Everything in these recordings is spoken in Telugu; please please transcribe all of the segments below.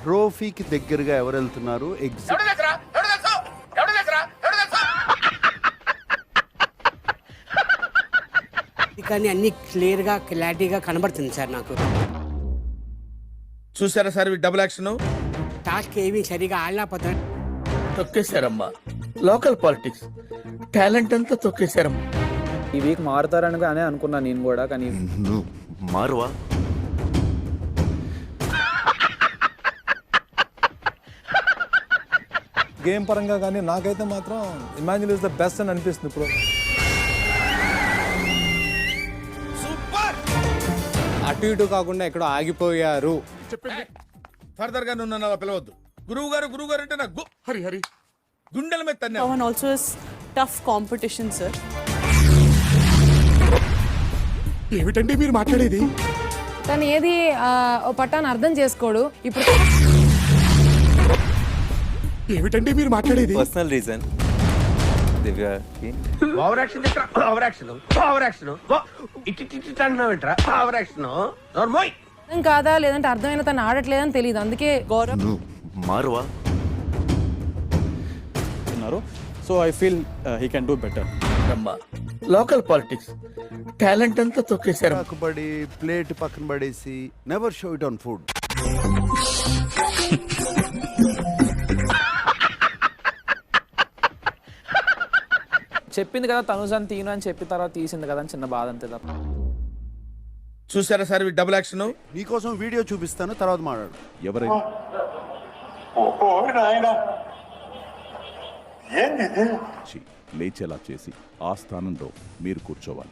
ట్రోఫీకి దగ్గరగా ఎవరు వెళ్తున్నారు? కానీ అన్ని క్లియర్ గా క్లారిటీగా కనబడుతుంది సార్ నాకు. చూసారా సార్ డబుల్ యాక్షన్? టాస్క్ ఏమి సరిగా ఆడలేకపోతాను. తొక్కేశారమ్మా. లోకల్ పాలిటిక్స్ టాలెంట్ అంతా తొక్కేశారమ్మా. ఈ వీక్ మారుతారని అనే అనుకున్నా నేను కూడా, కానీ నువ్వు మారువా? గేమ్ పరంగా కానీ నాకైతే మాత్రం ఇమాన్యుల్ ఇస్ ద బెస్ట్ అని అనిపిస్తుంది ఇప్పుడు. అటు ఇటు కాకుండా ఎక్కడో ఆగిపోయారు. చెప్పింది ఫర్దర్ గా నువ్వు అలా పిలవద్దు. గురువు గారు అంటే నాకు హరి గుండెల మీద తన్నా. Pawan also is tough competition, sir. ఏమిటండి మీరు మాట్లాడేది? తను ఏది పట్టాన్ని అర్థం చేసుకోడు. ఇప్పుడు ఏమిటండి మీరు మాట్లాడేది? పర్సనల్ రీజన్ దివ్యకి ఓవర్ యాక్షన్ అర్థం కాదా లేదంటే అర్థమైన తను ఆడట్లేదని తెలియదు. అందుకే Gaurav, నువ్వు మారువా? So I feel he can do better. అమ్మా. లోకల్ పాలిటిక్స్ టాలెంట్ అంతా తొక్కేశారు. పడి ప్లేట్ పక్కన పడేసి never show it on food. చెప్పింది కదా తనుజాని తీను అని చెప్పిన తర్వాత తీసింది కదా అని చిన్న బాధ అంతే తప్ప. చూసారా సార్ డబుల్ యాక్షన్? నీకోసం వీడియో చూపిస్తాను, తర్వాత మాట్లాడు. ఎవరైనా లేచేలా చేసి ఆ స్థానంలో మీరు కూర్చోవాలి.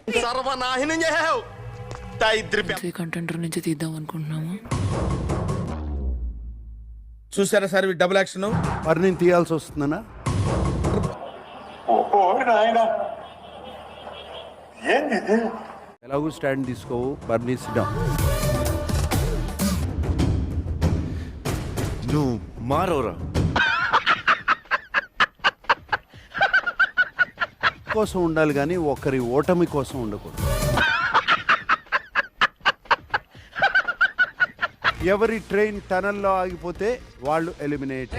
కంటెంటర్ నుంచి తీద్దాం అనుకుంటున్నాము. చూసారా సార్ డబుల్ యాక్షన్? మరి నేను తీయాల్సి వస్తుందనా? ఎలాగూ స్టాండ్ తీసుకోవు, బర్నీ సిద్ధం. నువ్వు మారవరా? కోసం ఉండాలి కానీ ఒకరి ఓటమి కోసం ఉండకూడదు. ఎవరి ట్రైన్ టనల్లో ఆగిపోతే వాళ్ళు ఎలిమినేట్.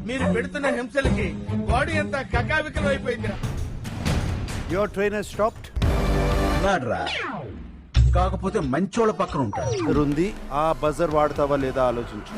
మీరు పెడుతున్న హింసలకి బాడీ అంతా కకావికలం అయిపోయిందిరా. Your train has stopped. కాకపోతే మంచోళ్ళ పక్కన ఉంటారు. ఉంది. ఆ బజర్ వాడతావా లేదా ఆలోచించు.